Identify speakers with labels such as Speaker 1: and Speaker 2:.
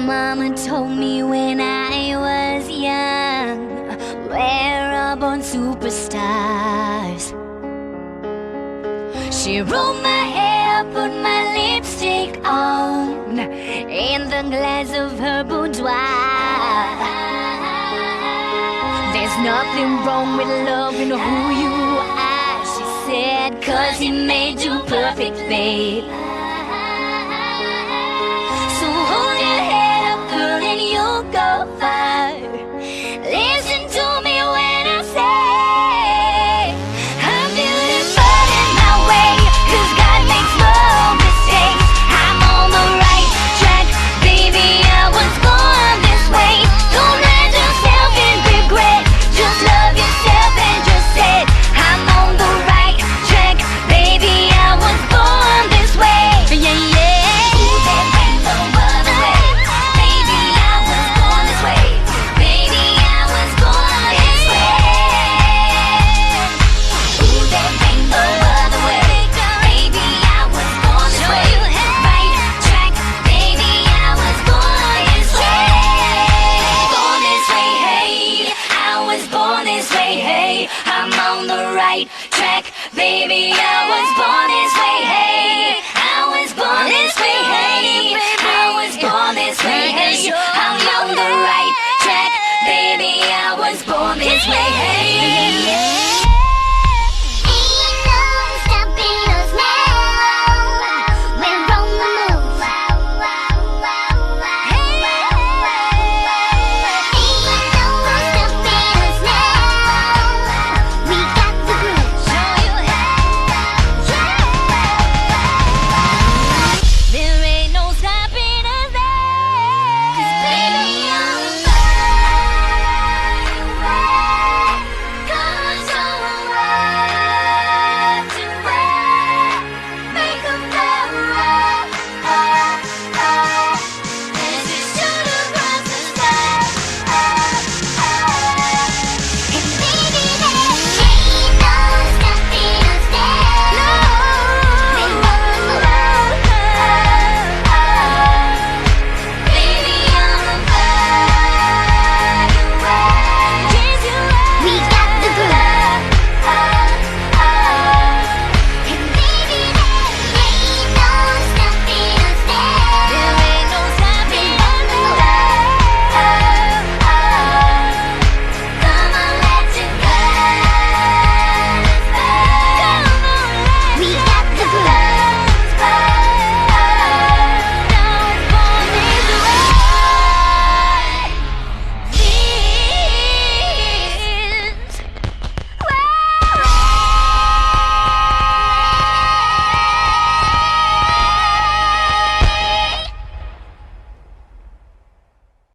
Speaker 1: mama told me when I was young, we're all born superstars. She rolled my hair, put my lipstick on in the glass of her boudoir. There's nothing wrong with loving who you are, she said, 'cause he made you perfect, babe. So hold your head up, girl, and you'll go far. Listen to me when I say I'm beautiful in my way, 'cause God makes no mistakes. I'm on the right track, baby, I was born this way. Don't let yourself in regret, just love yourself and just say I'm on the right track, baby, I was born this way. Yeah, yeah. Ooh, that rainbow other way, baby, I was born this way. Baby, I was born this way. Ooh, that rainbow other way, baby, I was born this way. Right track, baby, I was born this way. Born this way, hey, I was born this way, hey. I'm on the right track, baby, I was born this way, hey.